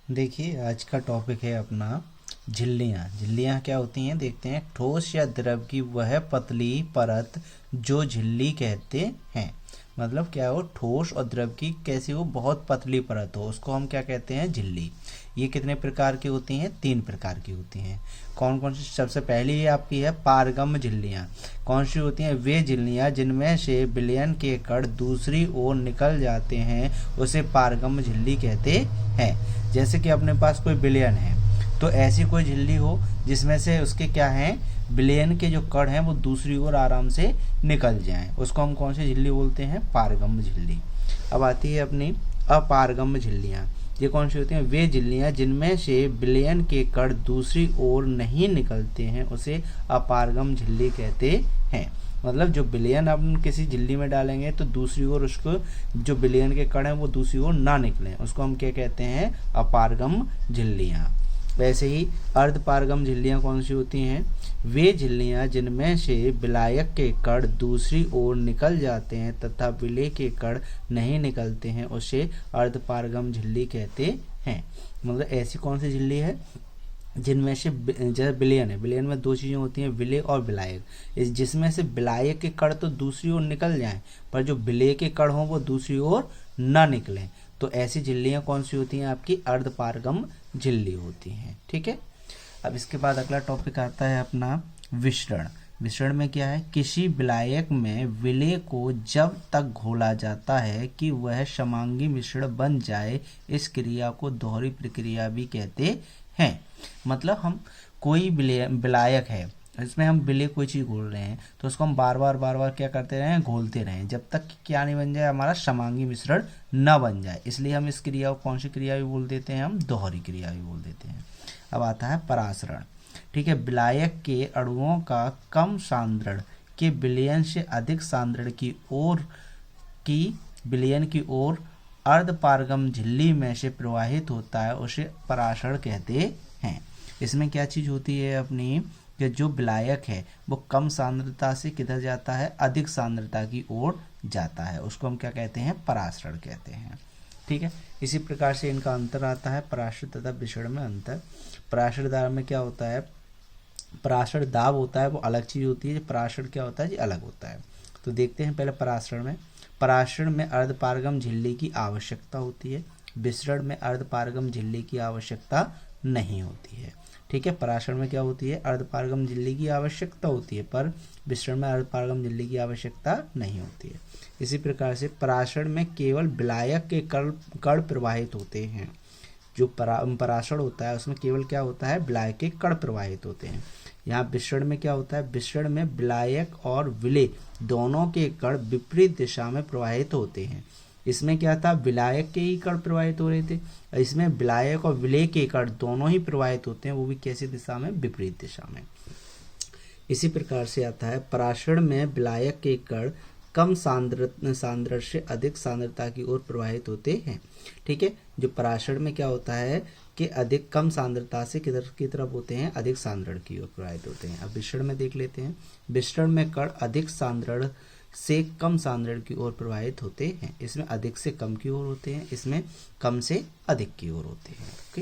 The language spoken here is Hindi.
देखिए आज का टॉपिक है अपना झिल्लियाँ। झिल्लियाँ क्या होती हैं देखते हैं। ठोस या द्रव की वह पतली परत जो झिल्ली कहते हैं। मतलब क्या हो, ठोस और द्रव की कैसी हो, बहुत पतली परत हो, उसको हम क्या कहते हैं, झिल्ली। ये कितने प्रकार की होती हैं, 3 प्रकार की होती हैं। कौन कौन सी? सबसे पहली ये आपकी है पारगम्य झिल्लियाँ। कौन सी होती हैं? वे झिल्लियाँ जिनमें से विलयन के कण दूसरी ओर निकल जाते हैं, उसे पारगम्य झिल्ली कहते हैं। जैसे कि अपने पास कोई विलयन है, तो ऐसी कोई झिल्ली हो जिसमें से उसके क्या हैं, विलयन के जो कण हैं वो दूसरी ओर आराम से निकल जाएं, उसको हम कौन सी झिल्ली बोलते हैं, पारगम्य झिल्ली। अब आती है अपनी अपारगम्य झिल्लियाँ। ये कौन सी होती हैं? वे झिल्लियाँ जिनमें से विलयन के कण दूसरी ओर नहीं निकलते हैं, उसे अपारगम झिल्ली कहते हैं। मतलब जो विलयन अपन किसी झिल्ली में डालेंगे तो दूसरी ओर उसको जो विलयन के कण हैं वो दूसरी ओर ना निकलें, उसको हम क्या कहते हैं, अपारगम झिल्लियाँ। वैसे ही अर्धपारगम झिल्लियाँ कौन सी होती हैं? वे झिल्लियाँ जिनमें से विलायक के कण दूसरी ओर निकल जाते हैं तथा विलय के कण नहीं निकलते हैं, उसे अर्धपारगम झिल्ली कहते हैं। मतलब ऐसी कौन सी झिल्ली है जिनमें से जैसे विलयन है, विलयन में 2 चीज़ें होती हैं, विलय और विलायक। इस जिसमें से विलायक के कण तो दूसरी ओर निकल जाएं पर जो विलय के कण हों वो दूसरी ओर ना निकलें, तो ऐसी झिल्लियाँ कौन सी होती हैं, आपकी अर्धपारगम झिल्ली होती हैं। ठीक है। अब इसके बाद अगला टॉपिक आता है अपना विसरण। विसरण में क्या है? किसी विलायक में विलय को जब तक घोला जाता है कि वह समांगी मिश्रण बन जाए, इस क्रिया को दोहरी प्रक्रिया भी कहते हैं। मतलब हम कोई विलायक है, इसमें हम विलय कोई चीज़ घोल रहे हैं तो उसको हम बार बार क्या करते रहें, घोलते रहें, जब तक कि क्या नहीं बन जाए, हमारा समांगी मिश्रण न बन जाए। इसलिए हम इस क्रिया को कौन सी क्रिया भी बोल देते हैं, हम दोहरी क्रिया भी बोल देते हैं। अब आता है परासरण। ठीक है। विलायक के अणुओं का कम सांद्रण के विलयन से अधिक सांद्रण विलयन की ओर अर्धपारगम झिल्ली में से प्रवाहित होता है, उसे परासरण कहते हैं। इसमें क्या चीज़ होती है अपनी, कि जो विलायक है वो कम सांद्रता से किधर जाता है, अधिक सांद्रता की ओर जाता है, उसको हम क्या कहते हैं, परासरण कहते हैं। ठीक है। इसी प्रकार से इनका अंतर आता है, परासरण तथा विसरण में अंतर। परासरण दाब में क्या होता है, परासरण दाब होता है वो अलग चीज़ होती है, परासरण क्या होता है जी, अलग होता है। तो देखते हैं पहले परासरण में। परासरण में अर्धपारगम झिल्ली की आवश्यकता होती है, विसरण में अर्धपारगम झिल्ली की आवश्यकता नहीं होती है। ठीक है। परासरण में क्या होती है, अर्धपारगम झिल्ली की आवश्यकता होती है, पर विसरण में अर्धपारगम झिल्ली की आवश्यकता नहीं होती है। इसी प्रकार से परासरण में केवल विलायक के कण प्रवाहित होते हैं। जो परासरण होता है उसमें केवल क्या होता है, विलायक के कण प्रवाहित होते हैं। यहाँ विसरण में क्या होता है, विसरण में विलायक और विलय दोनों के कण विपरीत दिशा में प्रवाहित होते हैं। इसमें क्या था, विलायक के ही कण प्रवाहित हो रहे थे, इसमें विलायक और विलय के कण दोनों ही प्रवाहित होते हैं, वो भी कैसी दिशा में, विपरीत दिशा में। इसी प्रकार से आता है परासरण में विलायक के कण कम सांद्र से अधिक सांद्रता की ओर प्रवाहित होते हैं। ठीक है। जो परासरण में क्या होता है कि अधिक कम सांद्रता से किधर की तरफ होते हैं, अधिक सांद्रण की ओर प्रवाहित होते हैं। अब विसरण में देख लेते हैं। विसरण में कण अधिक सांद्रण से कम सांद्रण की ओर प्रवाहित होते हैं। इसमें अधिक से कम की ओर होते हैं, इसमें कम से अधिक की ओर होते हैं। ओके।